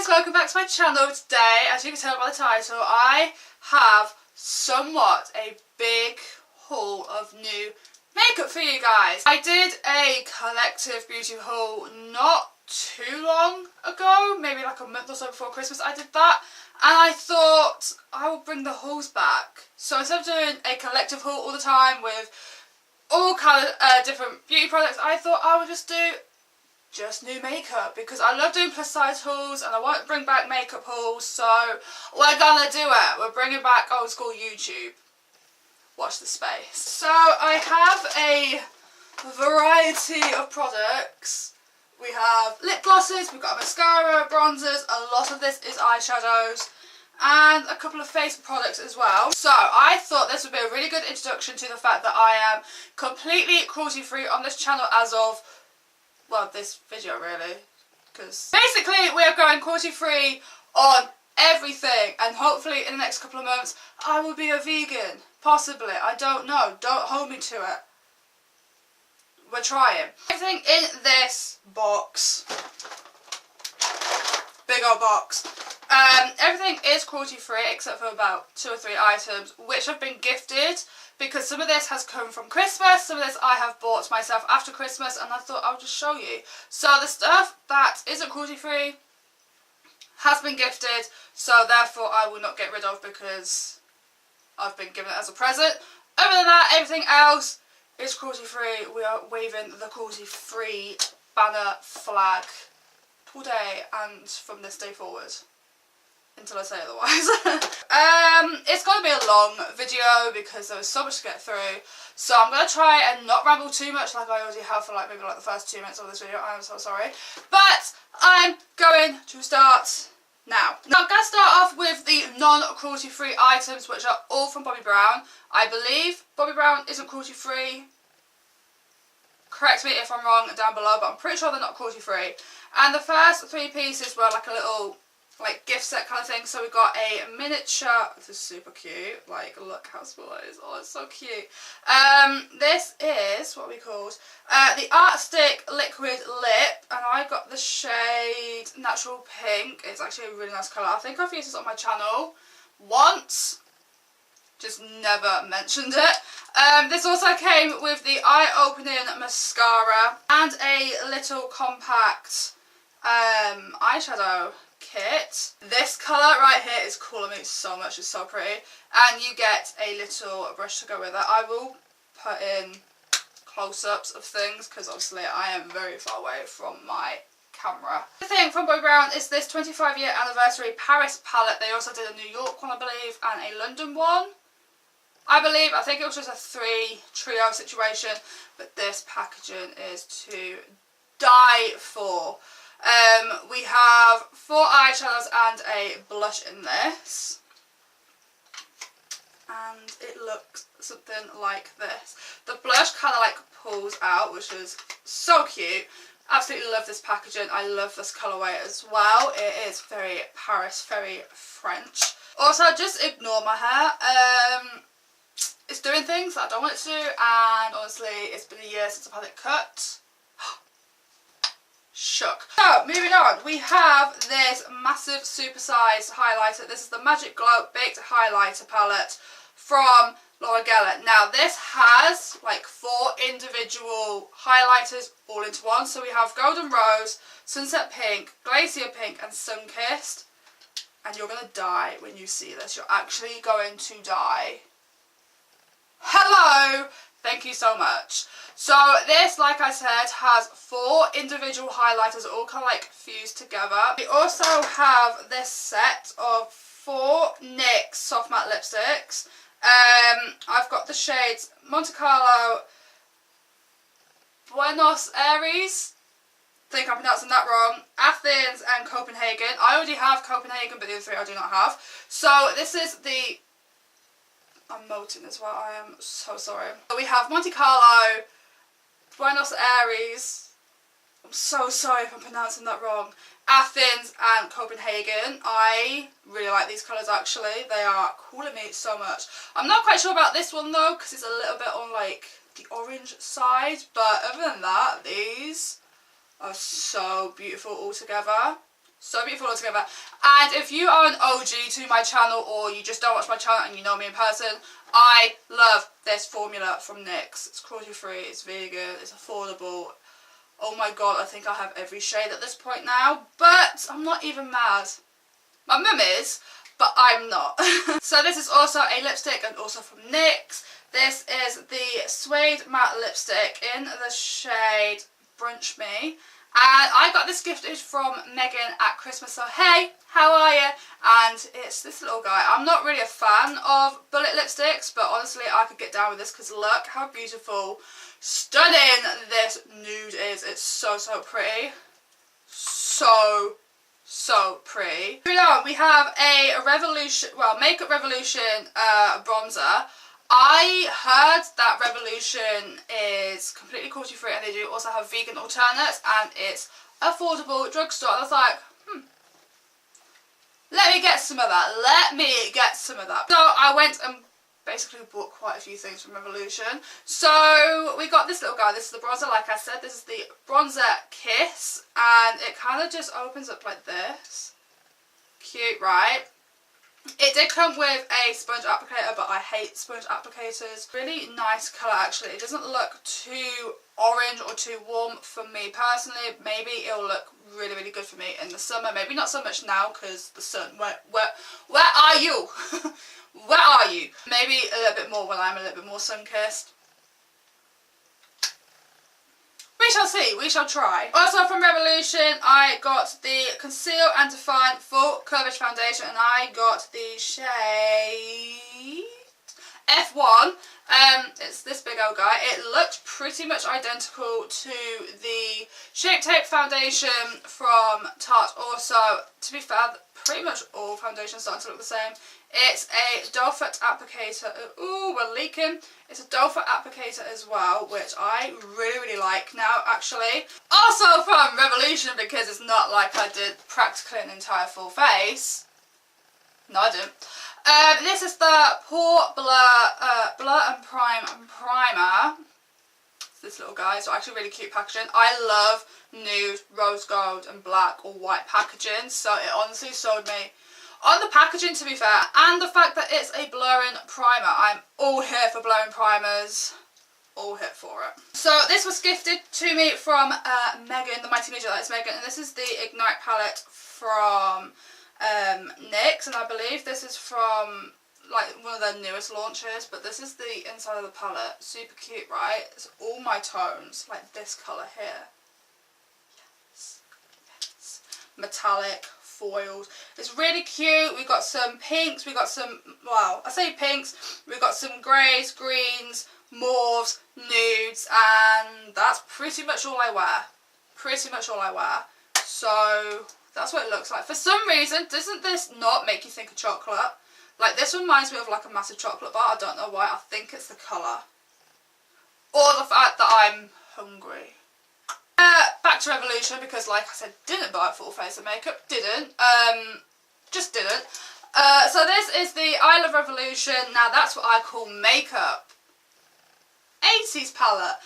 guys, welcome back to my channel. Today, as you can tell by the title, I have somewhat a big haul of new makeup for you guys. I did a collective beauty haul not too long ago, maybe like a month or so before Christmas I did that, and I thought I will bring the hauls back. So instead of doing a collective haul all the time with all kind of different beauty products, I thought I would just do just new makeup because I love doing plus size hauls and I want to bring back makeup hauls, so we're gonna do it. We're bringing back old school YouTube. Watch the space. So I have a variety of products. We have lip glosses, we've got mascara, bronzers, a lot of this is eyeshadows, and a couple of face products as well. So I thought this would be a really good introduction to the fact that I am completely cruelty free on this channel as of, well, this video really, because basically we are going cruelty free on everything, and hopefully in the next couple of months I will be a vegan, possibly, I don't know, don't hold me to it, we're trying. Everything in this box, big old box, everything is cruelty free except for about 2 or 3 items which have been gifted, because some of this has come from Christmas, some of this I have bought myself after Christmas, and I thought I'll just show you. So the stuff that isn't cruelty free has been gifted, so therefore I will not get rid of because I've been given it as a present. Other than that, everything else is cruelty free. We are waving the cruelty free banner flag today and from this day forward, until I say otherwise. It's going to be a long video because there was so much to get through, so I'm going to try and not ramble too much like I already have for maybe the first 2 minutes of this video. I am so sorry, but I'm going to start now. I'm going to start off with the non-cruelty free items, which are all from Bobbi Brown. I believe Bobbi Brown isn't cruelty free. Correct me if I'm wrong down below, but I'm pretty sure they're not cruelty free. And the first 3 pieces were like a little gift set kind of thing. So we got a miniature, this is super cute, look how small it is, oh it's so cute. This is what we called the Art Stick Liquid Lip, and I got the shade Natural Pink. It's actually a really nice colour. I think I've used this on my channel once, just never mentioned it. This also came with the eye opening mascara and a little compact eyeshadow kit. This colour right here is calling me so much, it's so pretty, and you get a little brush to go with it. I will put in close-ups of things because obviously I am very far away from my camera. The thing from Bobbi Brown is this 25-year anniversary Paris palette. They also did a New York one I believe and a London one I think it was just a 3 trio situation, but this packaging is to die for. We have 4 eyeshadows and a blush in this, and it looks something like this. The blush kind of pulls out, which is so cute. Absolutely love this packaging. I love this colourway as well. It is very Paris, very French. Also, just ignore my hair. It's doing things that I don't want it to do, and honestly it's been a year since I've had it cut. Shook. So moving on, we have this massive supersized highlighter. This is the Magic Glow Baked Highlighter palette from Laura Geller. Now this has 4 individual highlighters all into one. So we have Golden Rose, Sunset Pink, Glacier Pink and Sunkissed. And you're going to die when you see this. You're actually going to die. Hello! Thank you so much. So this, like I said, has 4 individual highlighters all kind of fused together. We also have this set of 4 NYX soft matte lipsticks. I've got the shades Monte Carlo, Buenos Aires, I think I'm pronouncing that wrong, Athens and Copenhagen. I already have Copenhagen, but the other 3 I do not have. So this is the, I'm molting as well, I am so sorry. So we have Monte Carlo, Buenos Aires, I'm so sorry if I'm pronouncing that wrong, Athens and Copenhagen. I really like these colours actually, they are calling me so much. I'm not quite sure about this one though because it's a little bit on the orange side, but other than that, these are so beautiful all together. So beautiful altogether. And if you are an OG to my channel, or you just don't watch my channel and you know me in person, I love this formula from NYX. It's cruelty free, it's vegan, it's affordable. Oh my god, I think I have every shade at this point now, but I'm not even mad. My mum is, but I'm not. So this is also a lipstick and also from NYX. This is the Suede Matte Lipstick in the shade Brunch Me. And I got this gifted from Megan at Christmas, so hey, how are you? And it's this little guy. I'm not really a fan of bullet lipsticks, but honestly I could get down with this because look how beautiful, stunning this nude is. It's so, so pretty. So pretty. Moving on, we have a Revolution, well, Makeup Revolution bronzer. I heard that Revolution is completely cruelty free and they do also have vegan alternates and it's affordable drugstore. I was like, let me get some of that. Let me get some of that. So I went and basically bought quite a few things from Revolution. So we got this little guy. This is the bronzer, like I said. This is the Bronzer Kiss and it kind of just opens up like this. Cute, right? It did come with a sponge applicator, but I hate sponge applicators. Really nice colour actually. It doesn't look too orange or too warm for me personally. Maybe it'll look really, really good for me in the summer. Maybe not so much now because the sun. Where are you? Where are you? Maybe a little bit more when I'm a little bit more sun-kissed. We shall see, we shall try. Also from Revolution, I got the Conceal and Define Full Coverage Foundation and I got the shade F1. It's this big old guy. It looks pretty much identical to the Shape Tape foundation from Tarte. Also, to be fair, pretty much all foundations starting to look the same. It's a doe foot applicator. Ooh, we're leaking. It's a doe foot applicator as well, which I really, really like now, actually. Also from Revolution, because it's not like I did practically an entire full face. No, I didn't. This is the Pore Blur and Primer. This little guy. It's actually really cute packaging. I love nude, rose gold and black or white packaging, so it honestly sold me on the packaging, to be fair, and the fact that it's a blurring primer. I'm all here for blurring primers. All here for it. So this was gifted to me from Megan, the Mighty Media Lights Megan, and this is the Ignite palette from NYX, and I believe this is from like one of their newest launches, but this is the inside of the palette. Super cute, right? It's all my tones, like this colour here. Yes. Metallic, foiled. It's really cute. We got some pinks, we got some, well, I say pinks, we got some greys, greens, mauves, nudes, and that's pretty much all I wear. Pretty much all I wear. So that's what it looks like. For some reason, doesn't this not make you think of chocolate? Like, this reminds me of like a massive chocolate bar. I don't know why. I think it's the colour. Or the fact that I'm hungry. Back to Revolution, because like I said, didn't buy a full face of makeup. Didn't. Just didn't. So this is the I Love Revolution. Now that's what I call makeup 80s palette.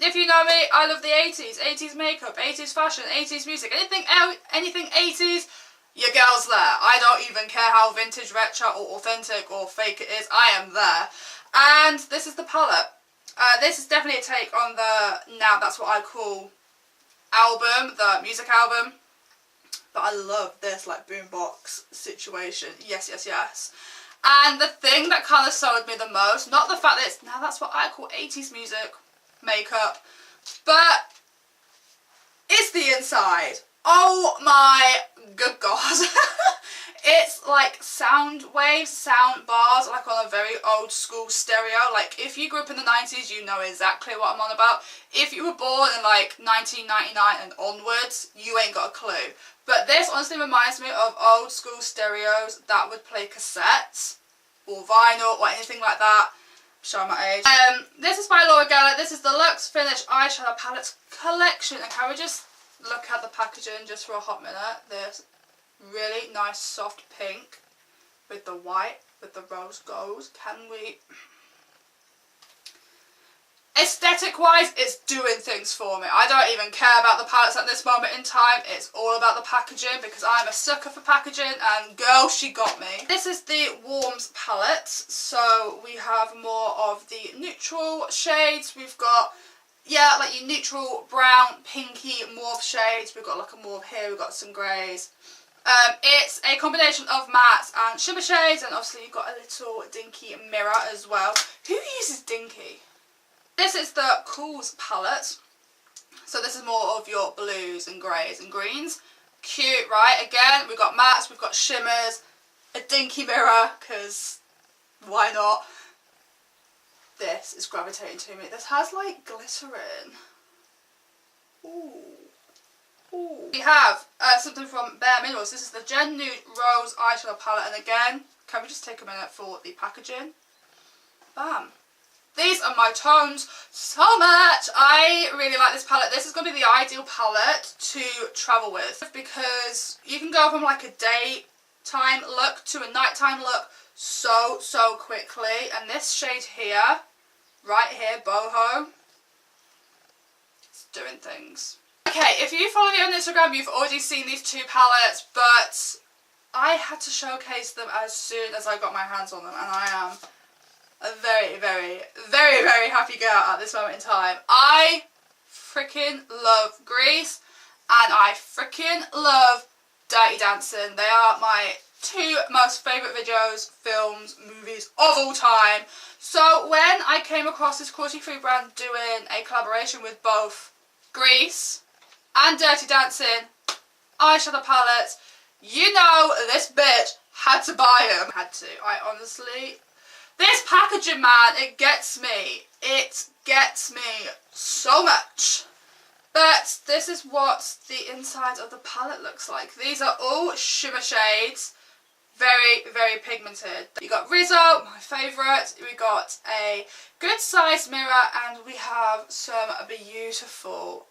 If you know me, I love the 80s. 80s makeup, 80s fashion, 80s music. Anything 80s, your girl's there. I don't even care how vintage, retro, or authentic, or fake it is. I am there. And this is the palette. This is definitely a take on the Now That's What I Call album, the music album. But I love this like boombox situation. Yes, yes, yes. And the thing that kind of sold me the most, not the fact that it's Now That's What I Call 80s music, makeup, but it's the inside. Oh my good god. It's like sound waves, sound bars, like on a very old school stereo. Like if you grew up in the 90s, you know exactly what I'm on about. If you were born in like 1999 and onwards, you ain't got a clue. But this honestly reminds me of old school stereos that would play cassettes or vinyl or anything like that. Showing my age. This is by Laura Geller. This is the Luxe Finish Eyeshadow Palette Collection. And can we just look at the packaging just for a hot minute? This really nice soft pink with the white, with the rose gold. Can we... Aesthetic wise, it's doing things for me. I don't even care about the palettes at this moment in time. It's all about the packaging because I'm a sucker for packaging, and girl, she got me. This is the Warms palette. So we have more of the neutral shades. We've got, yeah, like your neutral brown, pinky mauve shades. We've got like a mauve here. We've got some greys. It's a combination of matte and shimmer shades, and obviously you've got a little dinky mirror as well. Who uses dinky? This is the Cools palette. So this is more of your blues and greys and greens. Cute, right? Again, we've got mattes, we've got shimmers, a dinky mirror, because why not? This is gravitating to me. This has like glitter in. Ooh. Ooh. We have something from Bare Minerals. This is the Gen Nude Rose eyeshadow palette, and again, can we just take a minute for the packaging? Bam. These are my tones so much. I really like this palette. This is going to be the ideal palette to travel with because you can go from like a daytime look to a nighttime look so quickly. And this shade here, right here, boho, it's doing things. Okay, if you follow me on Instagram, you've already seen these two palettes, but I had to showcase them as soon as I got my hands on them, and I am a very happy girl at this moment in time. I freaking love Grease, and I freaking love Dirty Dancing. They are my two most favourite videos, films, movies of all time. So when I came across this cruelty-free brand doing a collaboration with both Grease and Dirty Dancing eyeshadow palettes, you know this bitch had to buy them. Had to. I honestly... This packaging, man, it gets me. It gets me so much. But this is what the inside of the palette looks like. These are all shimmer shades. Very pigmented. You got Rizzo, my favourite. We got a good sized mirror, and we have some beautiful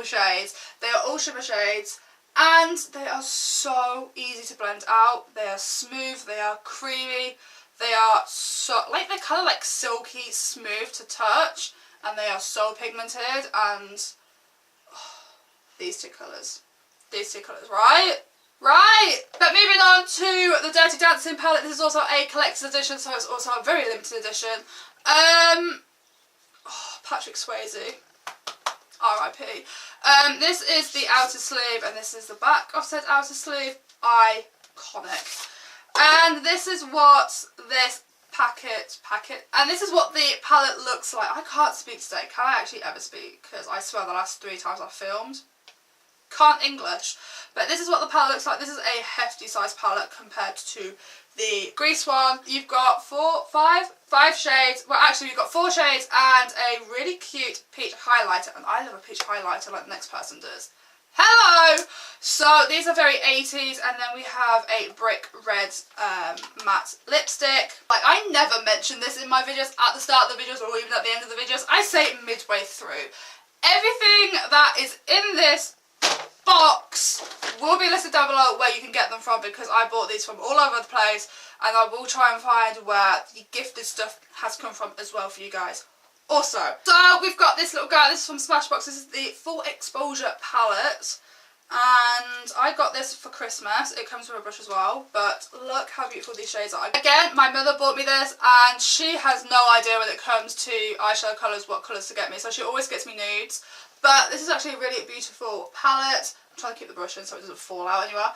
shades. They are all shimmer shades, and they are so easy to blend out. They are smooth, they are creamy. They are so, like, they're kind of like silky smooth to touch, and they are so pigmented, and oh, these two colours, right? Right! But moving on to the Dirty Dancing palette, this is also a collector's edition, so it's also a very limited edition. Patrick Swayze, R.I.P. This is the outer sleeve, and this is the back of said outer sleeve. Iconic. And this is what this packet, and this is what the palette looks like. I can't speak today. Can I actually ever speak? Because I swear the last 3 times I've filmed, can't English. But this is what the palette looks like. This is a hefty size palette compared to the Grease one. You've got five shades. Well, actually, you've got 4 shades and a really cute peach highlighter. And I love a peach highlighter like the next person does. Hello! So these are very 80s, and then we have a brick red matte lipstick. Like, I never mention this in my videos at the start of the videos or even at the end of the videos. I say it midway through. Everything that is in this box will be listed down below where you can get them from, because I bought these from all over the place, and I will try and find where the gifted stuff has come from as well for you guys. Also, so we've got this little guy. This is from Smashbox. This is the Full Exposure palette, and I got this for Christmas. It comes with a brush as well, but look how beautiful these shades are. Again, my mother bought me this, and she has no idea when it comes to eyeshadow colours what colours to get me, so she always gets me nudes. But this is actually a really beautiful palette. I'm trying to keep the brush in so it doesn't fall out anywhere.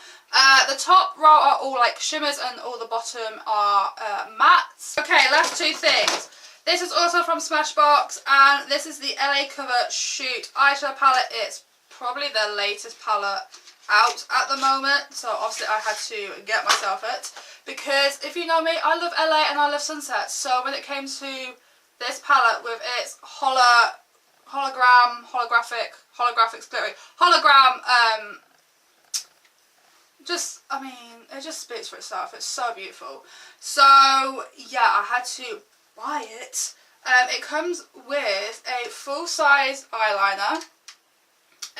The top row are all like shimmers, and all the bottom are mattes. Okay, last 2 things. This is also from Smashbox, and this is the LA Cover Shoot eyeshadow palette. It's probably the latest palette out at the moment, so obviously I had to get myself it, because if you know me, I love LA and I love sunsets. So when it came to this palette with its hologram just, I mean, it just speaks for itself. It's so beautiful. So yeah, I had to buy it. It comes with a full-size eyeliner,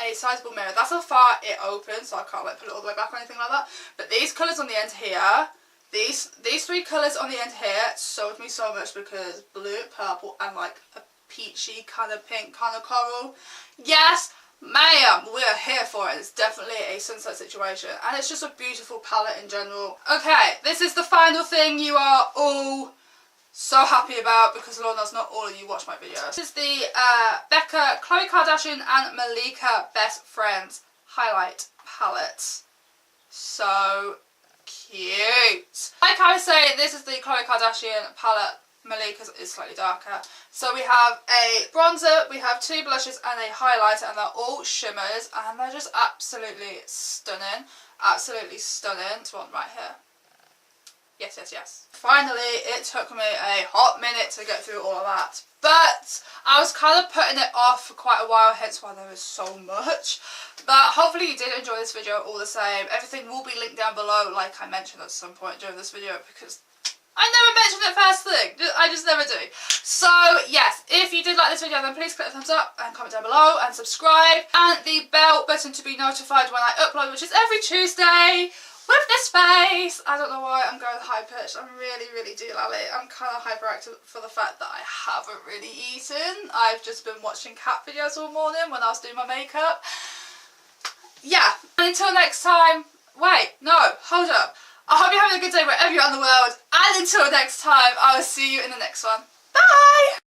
a sizable mirror. That's how far it opens, so I can't like put it all the way back or anything like that. But these colours on the end here, These three colours on the end here sold me so much because blue, purple and like a peachy kind of pink kind of coral. Yes, ma'am, we're here for it. It's definitely a sunset situation and it's just a beautiful palette in general. Okay, this is the final thing you are all so happy about because Lord knows not all of you watch my videos. This is the Becca, Khloe Kardashian and Malika Best Friends highlight palette. So cute. Like I was saying, this is the Khloe Kardashian palette. Malika's is slightly darker. So we have a bronzer, we have two blushes and a highlighter, and they're all shimmers and they're just absolutely stunning. Absolutely stunning. This one right here. Yes, yes, yes. Finally, it took me a hot minute to get through all of that. But I was kind of putting it off for quite a while, hence why there is so much. But hopefully you did enjoy this video all the same. Everything will be linked down below, like I mentioned at some point during this video, because I never mentioned it first thing. I just never do. So yes, if you did like this video, then please click the thumbs up and comment down below and subscribe. And the bell button to be notified when I upload, which is every Tuesday. With this face! I don't know why I'm going high pitched. I'm really doolally. I'm kind of hyperactive for the fact that I haven't really eaten. I've just been watching cat videos all morning when I was doing my makeup. Yeah, and until next time, wait, no, hold up. I hope you're having a good day wherever you are in the world. And until next time, I will see you in the next one. Bye!